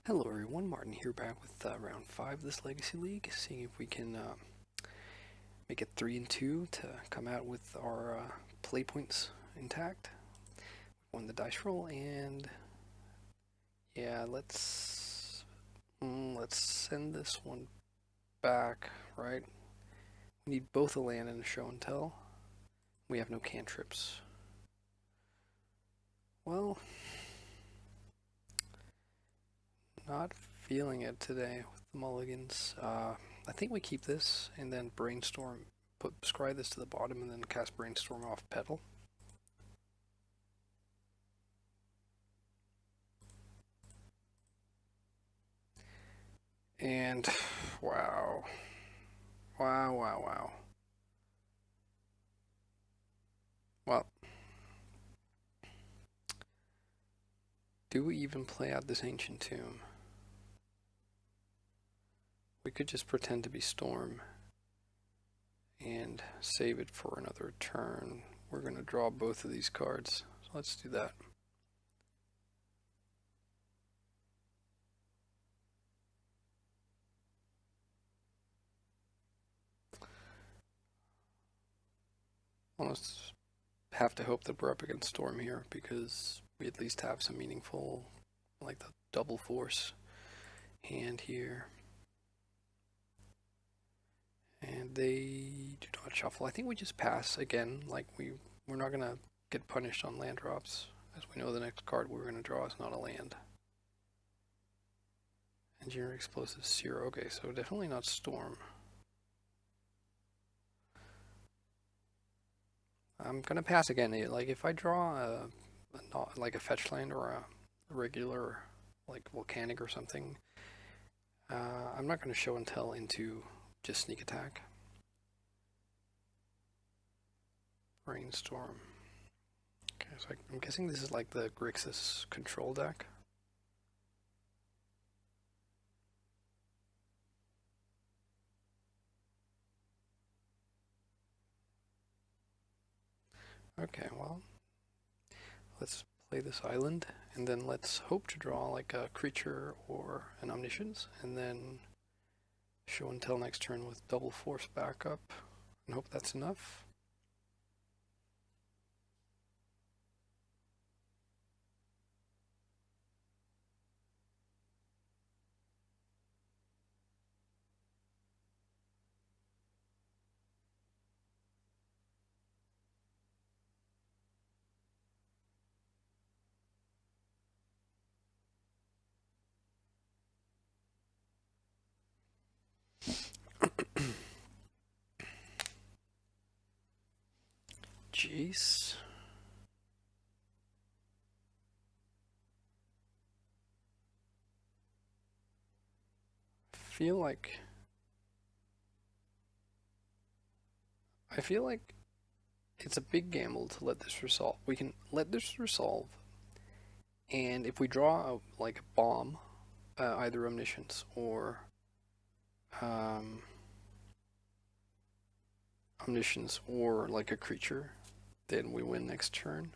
Hello everyone, Martin here back with round 5 of this Legacy League, seeing if we can make it 3-2 to come out with our play points intact. We won the dice roll, and yeah, let's send this one back, right? We need both a land and a show and tell. We have no cantrips. Well, not feeling it today with the mulligans. I think we keep this and then brainstorm, scry this to the bottom and then cast brainstorm off petal. And wow. Wow. Well, do we even play out this ancient tomb? We could just pretend to be Storm and save it for another turn. We're going to draw both of these cards, so let's do that. Almost have to hope that we're up against Storm here, because we at least have some meaningful, like the double force hand here. And they do not shuffle. I think we just pass again. Like we're not gonna get punished on land drops, as we know the next card we're gonna draw is not a land. Engineering explosives 0. Okay, so definitely not Storm. I'm gonna pass again. Like if I draw like a fetch land or a regular like volcanic or something, I'm not gonna show and tell into just sneak attack. Brainstorm. Okay, so I'm guessing this is like the Grixis control deck. Okay, well, let's play this island, and then let's hope to draw like a creature or an omniscience, and then show and tell next turn with double force backup, and hope that's enough. Jace. I feel like it's a big gamble to let this resolve. We can let this resolve, and if we draw like a bomb, either omniscience or omniscience or like a creature, then we win next turn.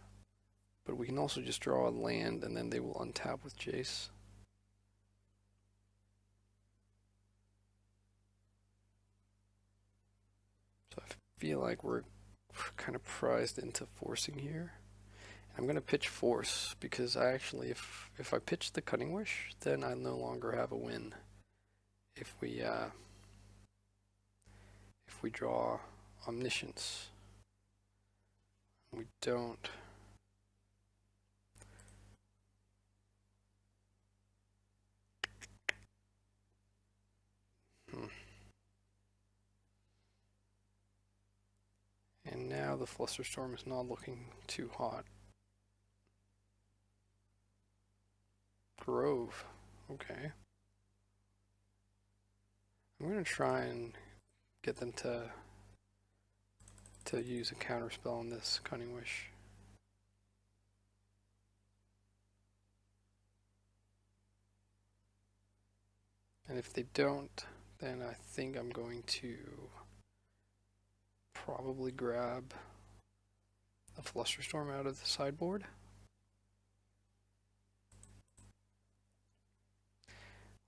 But we can also just draw a land, and then they will untap with Jace. So I feel like we're kind of prized into forcing here. I'm going to pitch force, because I actually, if I pitch the Cunning Wish, then I no longer have a win. If we draw Omniscience, we don't. And now the Flusterstorm is not looking too hot. Grove. Okay. I'm going to try and get them to use a counterspell on this Cunning Wish. And if they don't, then I think I'm going to probably grab a Flusterstorm out of the sideboard.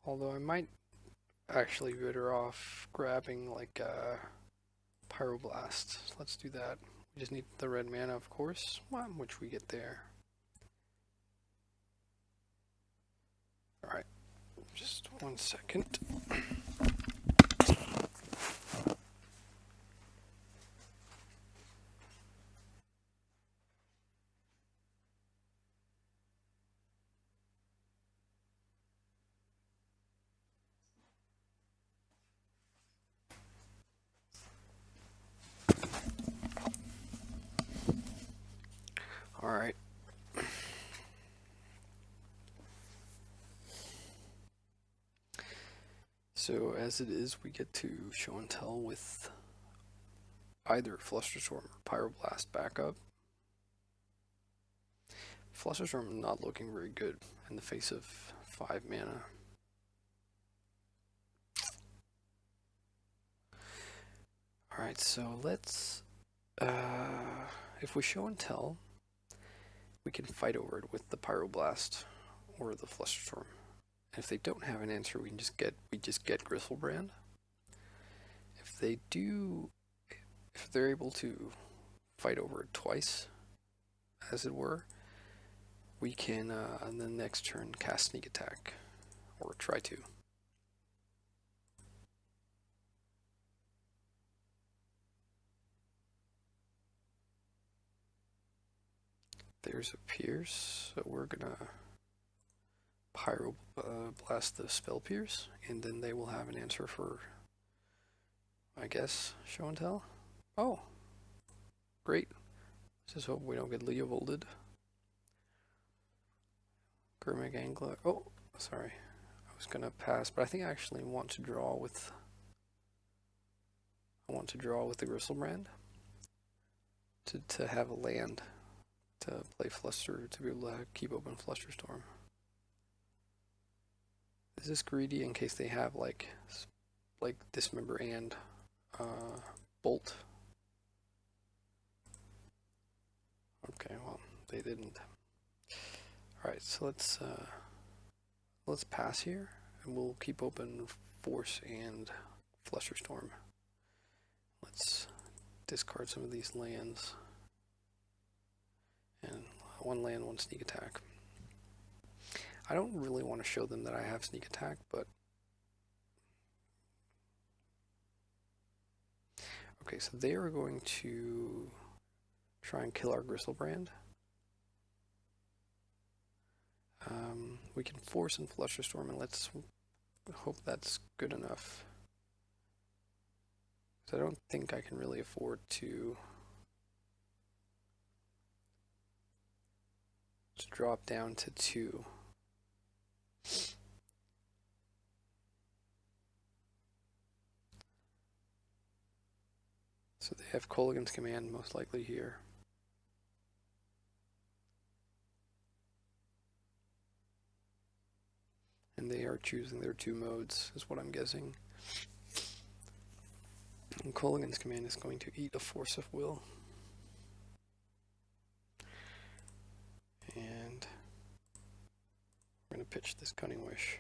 Although I might actually be better off grabbing like a Pyroblast. Let's do that. We just need the red mana, of course, which we get there. Alright, just 1 second. Alright. So as it is, we get to show and tell with either Flusterstorm or Pyroblast backup. Flusterstorm not looking very good in the face of 5 mana. Alright, so let's if we show and tell, we can fight over it with the Pyroblast or the Flusterstorm. And if they don't have an answer, we just get Griselbrand. If they're able to fight over it twice, as it were, we can on the next turn cast Sneak Attack, or try to. There's a Pierce, so we're gonna Pyroblast the Spell Pierce, and then they will have an answer for, I guess, show and tell. Oh, great. Let's just hope we don't get Leovolded. Gurmag Angler. Oh, sorry. I was gonna pass, but I think I actually want to draw with. I want to draw with the Griselbrand to have a land to play Fluster, to be able to keep open Flusterstorm. Is this greedy in case they have like Dismember and Bolt? Okay, well, they didn't. Alright, so let's pass here, and we'll keep open Force and Flusterstorm. Let's discard some of these lands. And 1 land, 1 Sneak Attack. I don't really want to show them that I have Sneak Attack, but okay, so they are going to try and kill our Griselbrand. We can force and Flusterstorm, and let's hope that's good enough. So I don't think I can really afford to drop down to 2. So they have Kolaghan's Command most likely here. And they are choosing their 2 modes, is what I'm guessing. And Kolaghan's Command is going to eat a Force of Will. And we're going to pitch this Cunning Wish.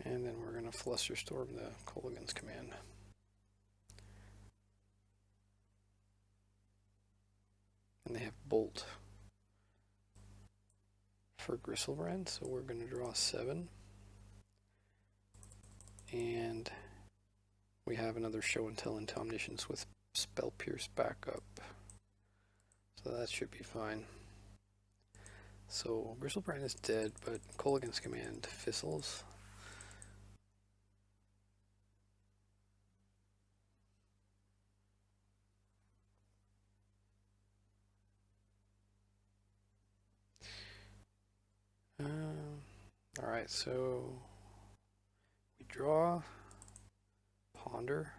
And then we're going to Flusterstorm the Kolaghan's Command. And they have Bolt for Griselbrand, so we're going to draw 7. And we have another Show and Tell into Omniscience with Spell Pierce backup. So that should be fine. So Griselbrand is dead, but Kolaghan's Command fizzles. Alright, so we draw, ponder,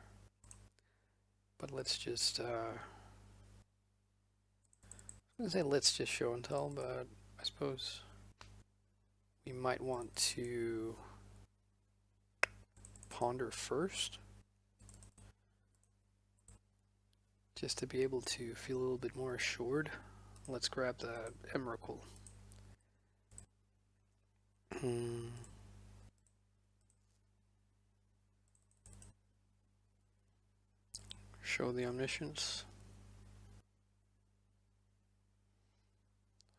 but let's just, I was going to say let's just show and tell, but I suppose we might want to ponder first, just to be able to feel a little bit more assured Let's grab the Emrakul. Show the Omniscience.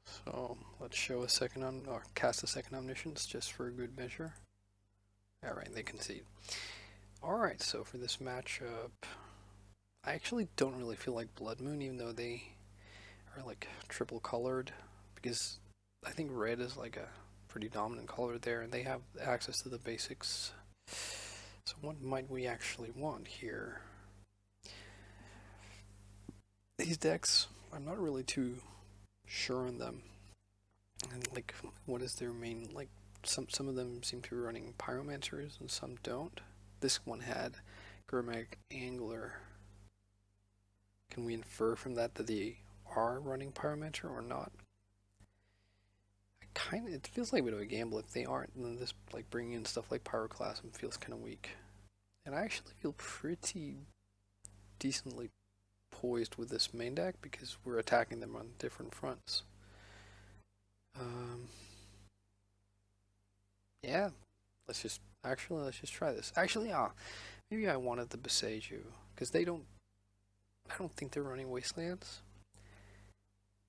So let's show a second or cast a second Omniscience just for a good measure. Alright, they concede. Alright, so for this matchup, I actually don't really feel like Blood Moon, even though they are like triple colored, because I think red is like a pretty dominant color there, and they have access to the basics. So what might we actually want here? These decks, I'm not really too sure on them. And like, what is their main, like, some of them seem to be running Pyromancers and some don't. This one had Gurmag Angler. Can we infer from that that they are running Pyromancer or not? It feels like a bit of a gamble if they aren't, and then this, like, bringing in stuff like Pyroclasm feels kind of weak. And I actually feel pretty decently poised with this main deck because we're attacking them on different fronts. Yeah, let's just try this. Actually, maybe I wanted the Beseiju because I don't think they're running Wastelands.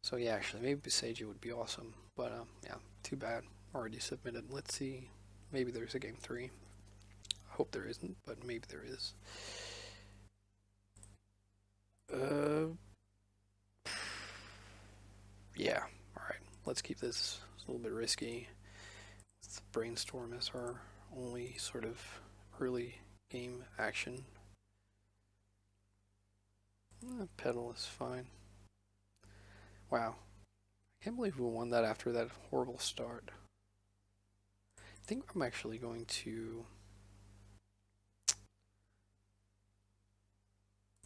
So yeah, actually, maybe Beseiju would be awesome. But yeah, too bad. Already submitted. Let's see. Maybe there's a game 3. I hope there isn't, but maybe there is. Yeah. All right. Let's keep this. It's a little bit risky. Let's brainstorm as our only sort of early game action. Pedal is fine. Wow. I can't believe we won that after that horrible start. I think I'm actually going to...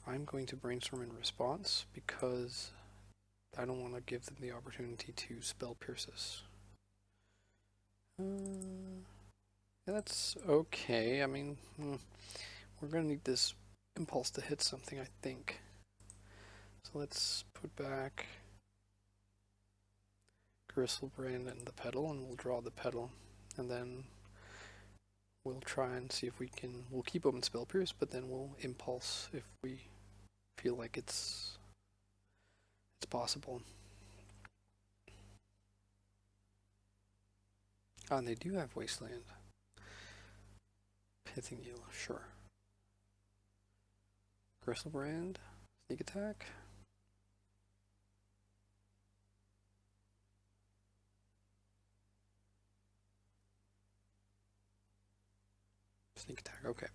I'm going to brainstorm in response because I don't want to give them the opportunity to spell pierce us. That's okay. I mean, we're going to need this impulse to hit something, I think. So let's put back Griselbrand and the pedal, and we'll draw the pedal, and then we'll try and see if we can. We'll keep open spell pierce, but then we'll impulse if we feel like it's possible. Oh, and they do have Wasteland. Pithing Needle, sure. Griselbrand, sneak attack. Sneak attack, okay.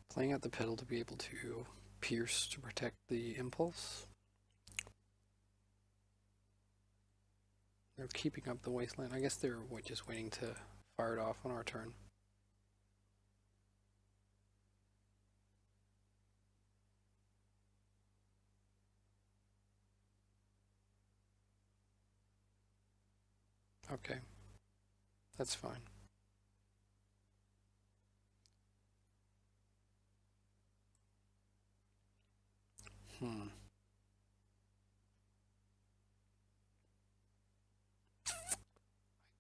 Playing out the pedal to be able to pierce to protect the impulse. They're keeping up the Wasteland. I guess they're just waiting to fire it off on our turn. Okay. That's fine.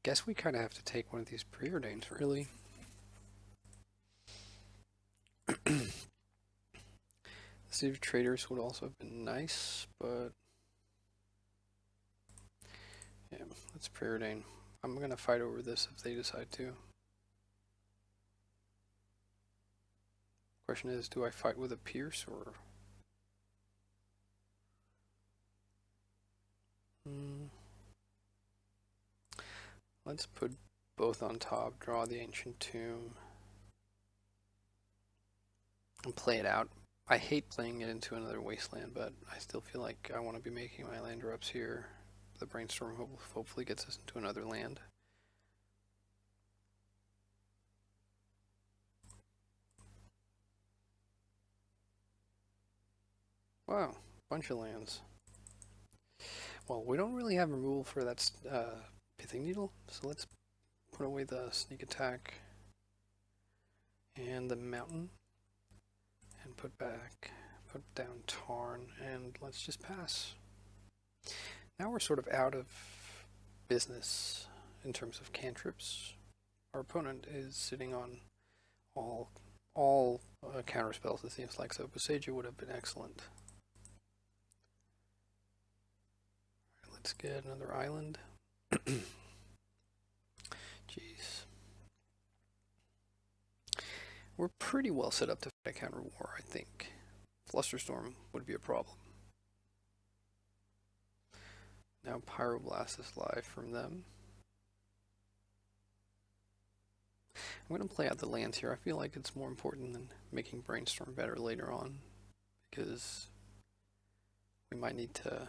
Guess we kind of have to take one of these preordains, really. The City of Traders would also have been nice, but yeah, let's preordain. I'm gonna fight over this if they decide to. Question is, do I fight with a Pierce or... Let's put both on top, draw the Ancient Tomb, and play it out. I hate playing it into another Wasteland, but I still feel like I want to be making my land drops here. The Brainstorm hopefully gets us into another land. Wow, bunch of lands. Well, we don't really have removal for that Pithing Needle, so let's put away the sneak attack and the mountain, and put down Tarn, and let's just pass. Now we're sort of out of business in terms of cantrips. Our opponent is sitting on all counter spells, it seems like, so Boseiju would have been excellent. Right, let's get another island. Jeez. We're pretty well set up to fight a counter war, I think. Flusterstorm would be a problem. Now Pyroblast is live from them. I'm going to play out the lands here. I feel like it's more important than making Brainstorm better later on, because we might need to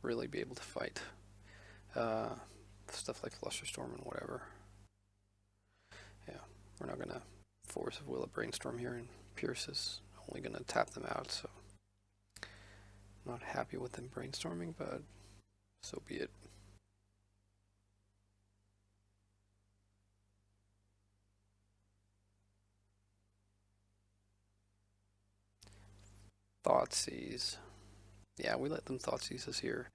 really be able to fight stuff like Flusterstorm and whatever. Yeah, we're not going to Force of Will a Brainstorm here, and Pierce is only going to tap them out, so I'm not happy with them brainstorming, but so be it. Thoughtseize. Yeah, we let them Thoughtseize us here.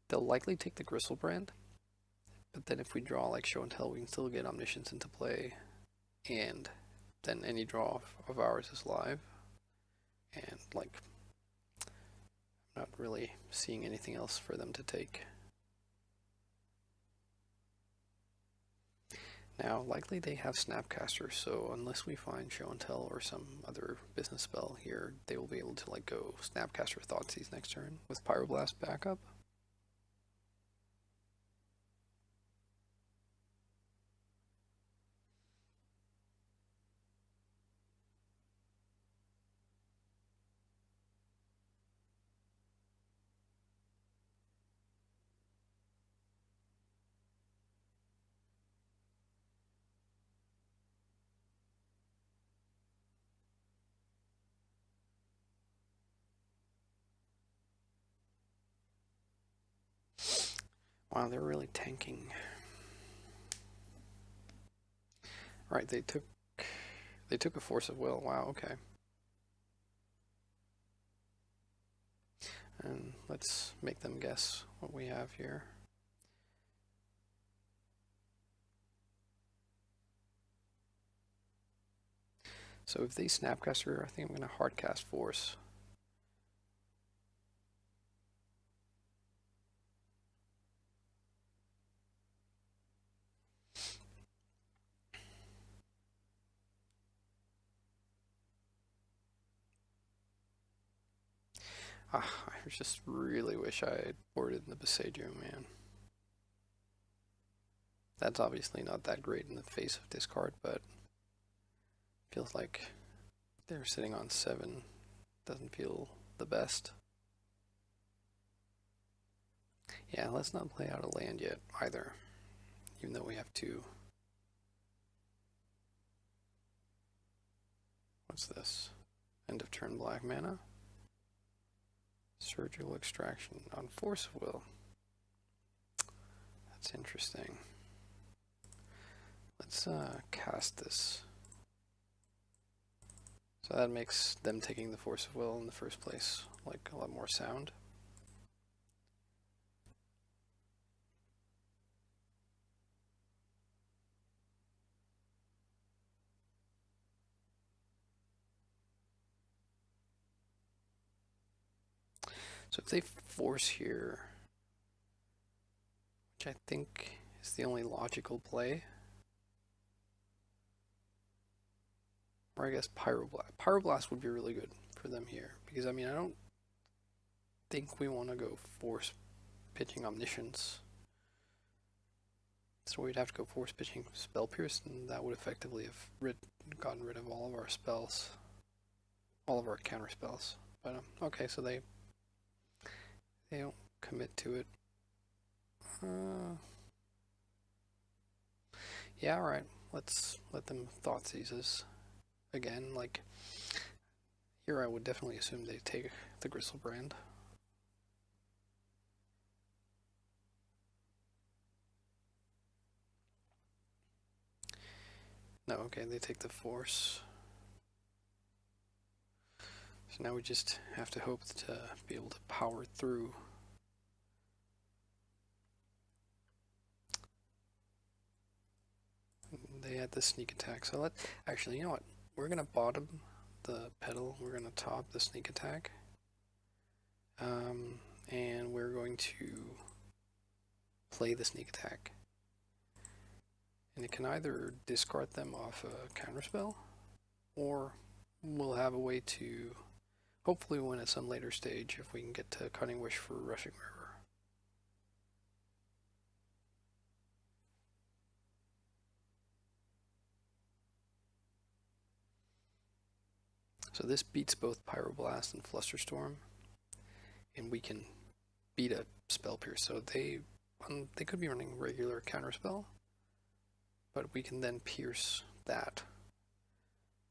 They'll likely take the Gristlebrand, but then if we draw like Show and Tell, we can still get Omniscience into play, and then any draw of ours is live. And like, I'm not really seeing anything else for them to take. Now, likely they have Snapcaster, so unless we find Show and Tell or some other business spell here, they will be able to like go Snapcaster Thoughtseize next turn with Pyroblast backup. Wow, they're really tanking. Right, they took a Force of Will. Wow, okay. And let's make them guess what we have here. So if they Snapcaster, I think I'm going to Hardcast Force. I just really wish I had boarded in the Boseiju, man. That's obviously not that great in the face of discard, but feels like they're sitting on 7. Doesn't feel the best. Yeah, let's not play out a land yet either, even though we have 2. What's this? End of turn black mana? Surgical Extraction on Force of Will. That's interesting. Let's cast this. So that makes them taking the Force of Will in the first place like a lot more sound. So if they force here, which I think is the only logical play, or I guess Pyroblast. Pyroblast would be really good for them here, because I mean I don't think we want to go force pitching Omniscience. So we'd have to go force pitching Spell Pierce, and that would effectively have gotten rid of all of our spells, all of our counter spells. But okay, so they don't commit to it. Yeah, alright. Let's let them Thoughtseizes again. Like, here I would definitely assume they take the Gristlebrand. No, okay, they take the force. So now we just have to hope to be able to power through. They had the sneak attack, so actually, you know what? We're gonna bottom the pedal, we're gonna top the sneak attack. And we're going to play the sneak attack. And it can either discard them off a counterspell, or we'll have a way to hopefully win at some later stage if we can get to Cunning Wish for Rushing River. So this beats both Pyroblast and Flusterstorm, and we can beat a Spell Pierce. So they could be running regular counterspell, but we can then pierce that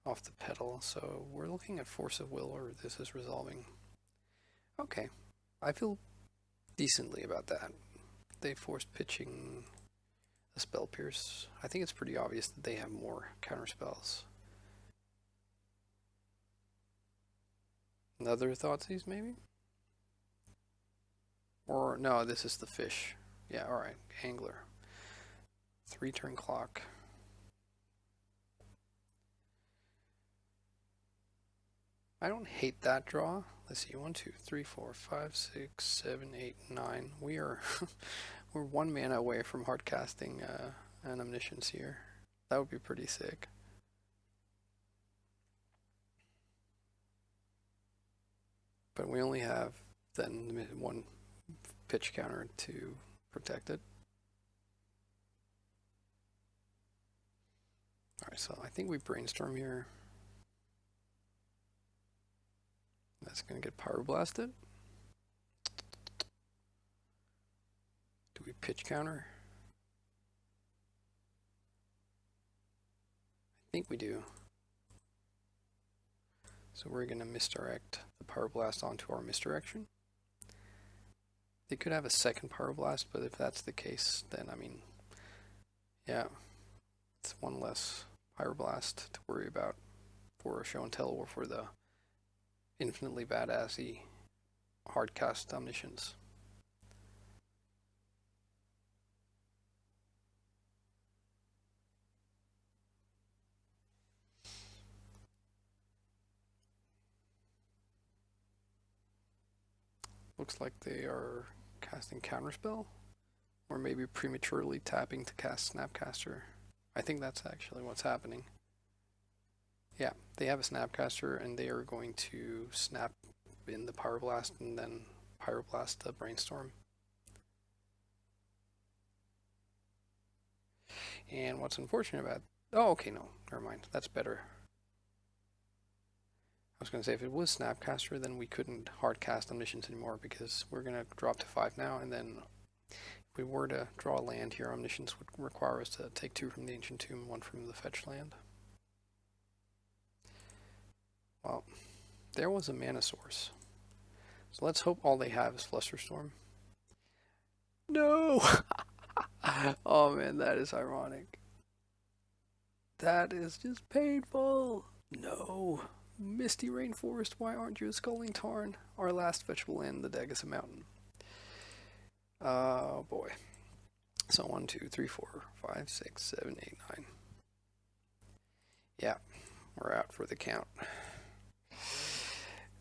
off the pedal. So we're looking at Force of Will, or this is resolving. Okay, I feel decently about that. They forced pitching a Spell Pierce. I think it's pretty obvious that they have more counterspells. Another Thoughtseize, maybe? Or, no, this is the fish. Yeah, alright. Angler. 3-turn clock. I don't hate that draw. Let's see. 1, 2, 3, 4, 5, 6, 7, 8, 9. We are... we're 1 mana away from hard casting an Omniscience here. That would be pretty sick. But we only have then 1 pitch counter to protect it. Alright, so I think we brainstorm here. That's going to get Pyroblasted. Do we pitch counter? I think we do. So we're going to misdirect the Pyroblast onto our misdirection. They could have a second Pyroblast, but if that's the case, then I mean, yeah, it's 1 less Pyroblast to worry about for a show and tell or for the infinitely badassy hardcast Omniscience. Looks like they are casting Counterspell, or maybe prematurely tapping to cast Snapcaster. I think that's actually what's happening. Yeah, they have a Snapcaster, and they are going to snap in the Pyroblast and then Pyroblast the Brainstorm. And what's unfortunate about... Oh, okay, no, never mind. That's better. I was going to say, if it was Snapcaster, then we couldn't hardcast Omniscience anymore, because we're going to drop to 5 now, and then if we were to draw a land here, Omniscience would require us to take 2 from the Ancient Tomb, 1 from the fetch land. Well, there was a mana source. So let's hope all they have is Flusterstorm. No! Oh man, that is ironic. That is just painful. No. Misty Rainforest, why aren't you a Sculling Tarn? Our last fetchable land, the Dagasa Mountain. Oh boy. So 1, 2, 3, 4, 5, 6, 7, 8, 9. Yeah, we're out for the count.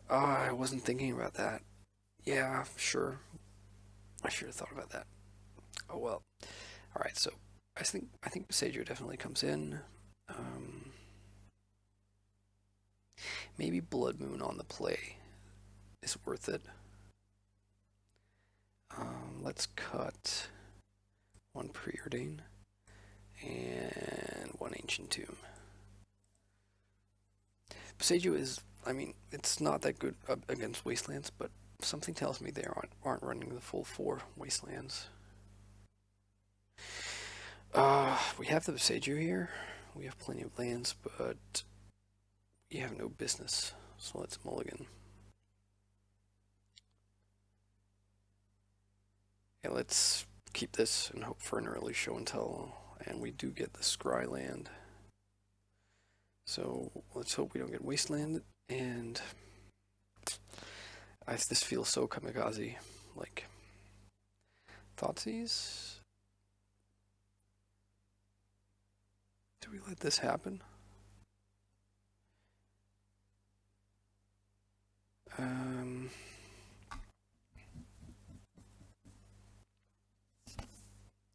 Oh, I wasn't thinking about that. Yeah, sure. I should have thought about that. Oh well. Alright, so I think Besagio definitely comes in. Maybe Blood Moon on the play is worth it. Let's cut 1 Preordain and 1 Ancient Tomb. Besagio is, I mean, it's not that good against Wastelands, but something tells me they aren't running the full 4 Wastelands. We have the Besagio here. We have plenty of lands, but we have no business. So let's mulligan. Yeah, let's keep this and hope for an early show and tell. And we do get the Scry land. So let's hope we don't get wastelanded. And this feels so kamikaze. Like, Thoughtseize? Do we let this happen?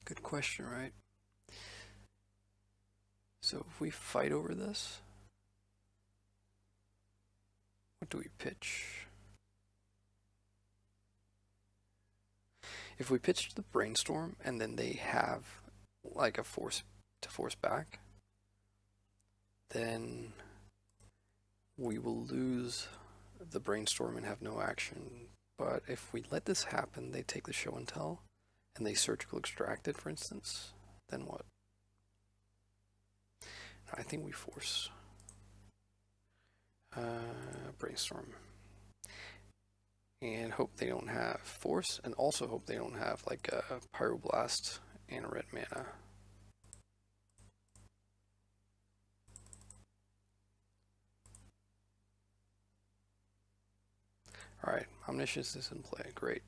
Good question, right? So if we fight over this, what do we pitch? If we pitch the brainstorm and then they have like a force to force back, then we will lose the brainstorm and have no action. But if we let this happen, they take the show and tell, and they surgical extract it, for instance, then what? I think we force brainstorm. And hope they don't have force, and also hope they don't have like a pyroblast and a red mana. Alright, Omniscience is in play. Great.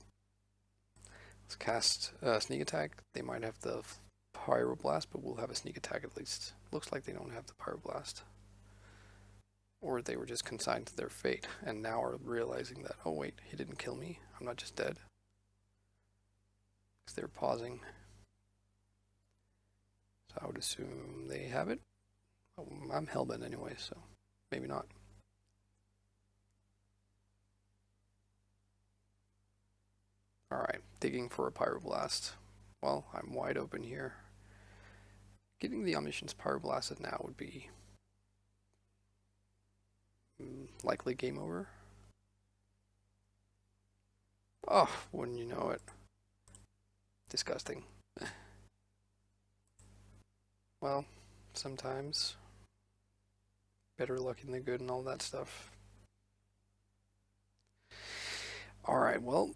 Let's cast Sneak Attack. They might have the Pyroblast, but we'll have a Sneak Attack at least. Looks like they don't have the Pyroblast. Or they were just consigned to their fate, and now are realizing that, oh wait, he didn't kill me. I'm not just dead. Because they're pausing. So I would assume they have it. Oh, I'm hellbent anyway, so maybe not. Alright, digging for a Pyroblast. Well, I'm wide open here. Getting the Omniscience Pyroblasted now would be likely game over. Oh, wouldn't you know it. Disgusting. Well, sometimes better luck than the good and all that stuff. Alright, well,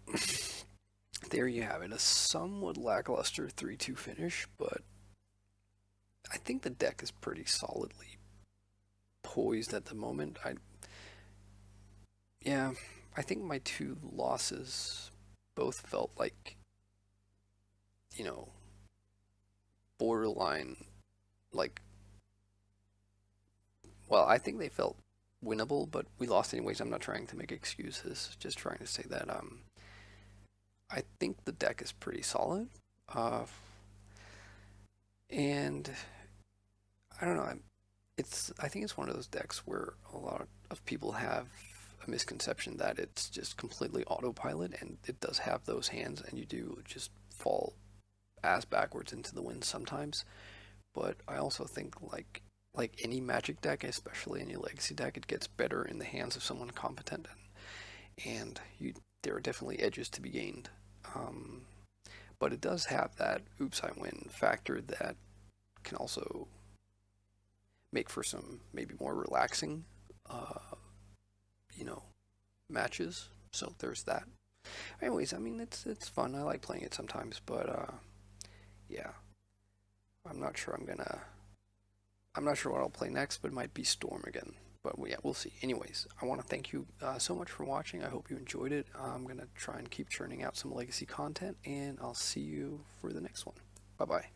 there you have it. A somewhat lackluster 3-2 finish, but I think the deck is pretty solidly poised at the moment. I think my two losses both felt like, you know, borderline, like, well, I think they felt winnable, but we lost anyways. I'm not trying to make excuses, just trying to say that I think the deck is pretty solid, and I don't know. I think it's one of those decks where a lot of people have a misconception that it's just completely autopilot, and it does have those hands, and you do just fall ass backwards into the wind sometimes. But I also think like any Magic deck, especially any Legacy deck, it gets better in the hands of someone competent, and there are definitely edges to be gained. But it does have that oops I win factor that can also make for some maybe more relaxing matches. So there's that. Anyways, I mean it's fun. I like playing it sometimes, but yeah, I'm not sure what I'll play next, but it might be Storm again. But yeah, we'll see. Anyways, I want to thank you so much for watching. I hope you enjoyed it. I'm gonna try and keep churning out some Legacy content, and I'll see you for the next one. Bye bye.